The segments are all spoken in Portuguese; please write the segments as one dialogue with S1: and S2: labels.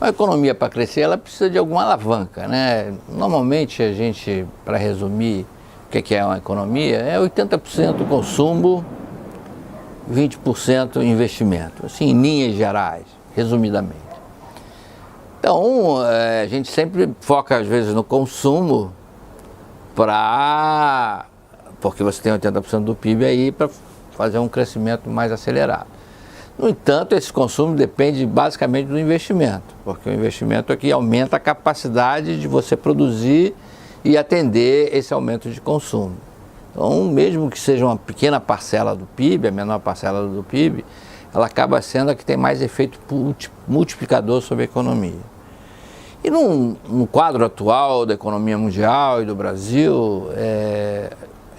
S1: A economia, para crescer, ela precisa de alguma alavanca, né? Normalmente a gente, para resumir o que é uma economia, é 80% consumo, 20% investimento, assim, em linhas gerais, resumidamente. Então, a gente sempre foca, às vezes, no consumo, porque você tem 80% do PIB aí para fazer um crescimento mais acelerado. No entanto, esse consumo depende basicamente do investimento, porque o investimento aqui aumenta a capacidade de você produzir e atender esse aumento de consumo. Então, mesmo que seja uma pequena parcela do PIB, a menor parcela do PIB, ela acaba sendo a que tem mais efeito multiplicador sobre a economia. E no quadro atual da economia mundial e do Brasil,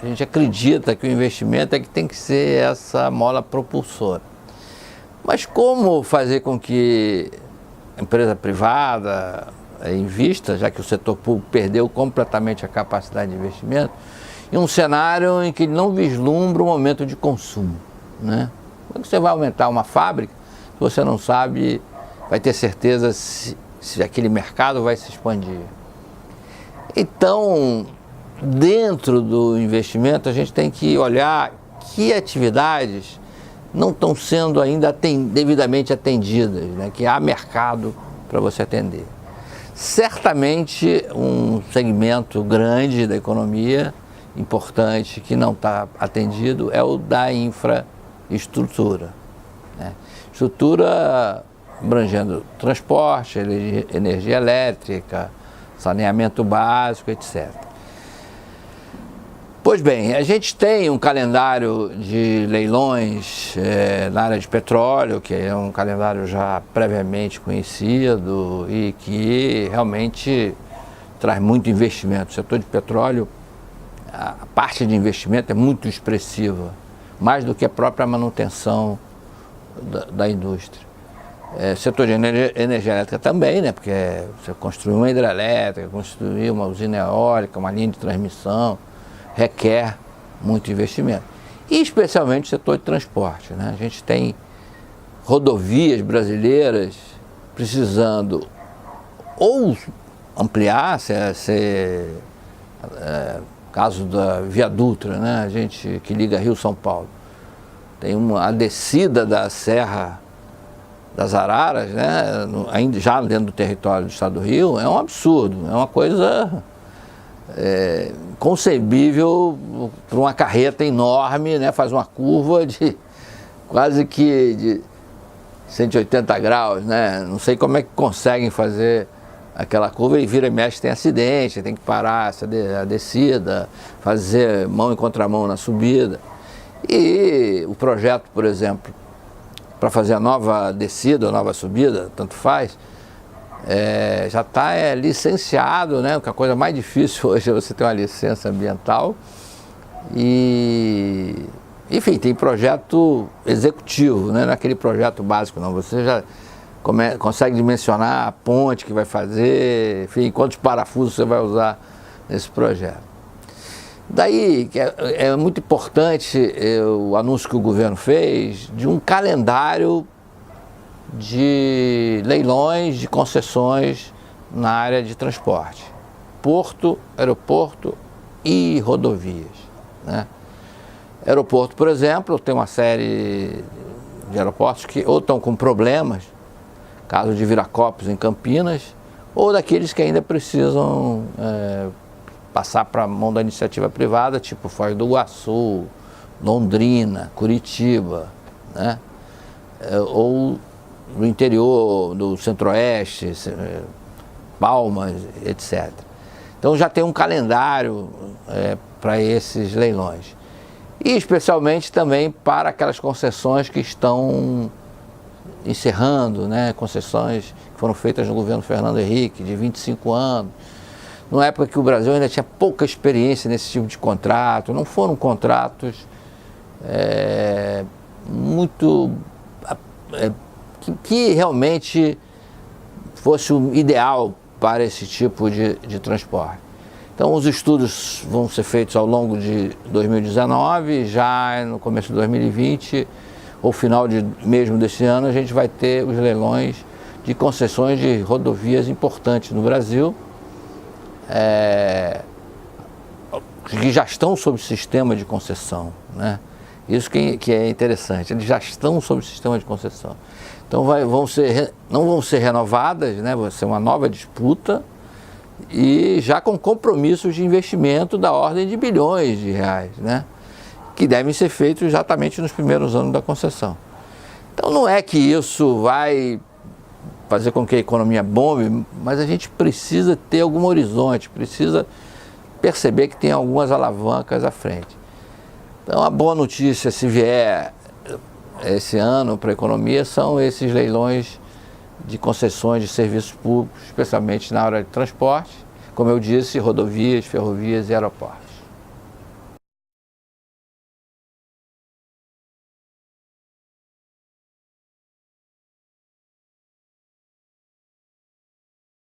S1: a gente acredita que o investimento é que tem que ser essa mola propulsora. Mas como fazer com que a empresa privada invista, já que o setor público perdeu completamente a capacidade de investimento, em um cenário em que ele não vislumbra um aumento de consumo, né? Como é que você vai aumentar uma fábrica se você não sabe, vai ter certeza se aquele mercado vai se expandir? Então, dentro do investimento, a gente tem que olhar que atividades não estão sendo ainda devidamente atendidas, né? Que há mercado para você atender. Certamente, um segmento grande da economia, importante, que não está atendido, é o da infraestrutura, né? Estrutura abrangendo transporte, energia elétrica, saneamento básico, etc. Pois bem, a gente tem um calendário de leilões na área de petróleo, que é um calendário já previamente conhecido e que realmente traz muito investimento. O setor de petróleo, a parte de investimento é muito expressiva, mais do que a própria manutenção da indústria. Setor de energia elétrica também, né? Porque você construir uma hidrelétrica, construir uma usina eólica, uma linha de transmissão, requer muito investimento. E especialmente o setor de transporte, né? A gente tem rodovias brasileiras precisando ou ampliar, caso da Via Dutra, né? A gente que liga Rio-São Paulo. Tem a descida da Serra das Araras, né? Ainda já dentro do território do estado do Rio, é um absurdo, é uma coisa concebível para uma carreta enorme, né? Faz uma curva de quase que de 180 graus, né? Não sei como é que conseguem fazer aquela curva e vira e mexe, tem acidente, tem que parar a descida, fazer mão e contramão na subida. E o projeto, por exemplo, para fazer a nova descida ou nova subida, tanto faz, já está licenciado, né? Porque a coisa mais difícil hoje é você ter uma licença ambiental. E, enfim, tem projeto executivo, né? Não é aquele projeto básico, não. Você já consegue dimensionar a ponte que vai fazer, enfim, quantos parafusos você vai usar nesse projeto. Daí, é muito importante o anúncio que o governo fez de um calendário de leilões, de concessões na área de transporte, porto, aeroporto e rodovias, né? Aeroporto, por exemplo, tem uma série de aeroportos que ou estão com problemas, caso de Viracopos em Campinas, ou daqueles que ainda precisam passar para a mão da iniciativa privada, tipo Foz do Iguaçu, Londrina, Curitiba, né? Ou no interior do Centro-Oeste, Palmas, etc. Então já tem um calendário para esses leilões. E especialmente também para aquelas concessões que estão encerrando, né? Concessões que foram feitas no governo Fernando Henrique, de 25 anos, numa época que o Brasil ainda tinha pouca experiência nesse tipo de contrato, não foram contratos muito... que realmente fosse o ideal para esse tipo de transporte. Então os estudos vão ser feitos ao longo de 2019, já no começo de 2020, ou final mesmo desse ano, a gente vai ter os leilões de concessões de rodovias importantes no Brasil, que já estão sob sistema de concessão, né? Isso que é interessante, eles já estão sob sistema de concessão. Então não vão ser renovadas, né? Vai ser uma nova disputa e já com compromissos de investimento da ordem de bilhões de reais, né? Que devem ser feitos exatamente nos primeiros anos da concessão. Então não é que isso vai fazer com que a economia bombe, mas a gente precisa ter algum horizonte, precisa perceber que tem algumas alavancas à frente. Então a boa notícia, se vier esse ano para a economia, são esses leilões de concessões de serviços públicos, especialmente na área de transporte, como eu disse, rodovias, ferrovias e aeroportos.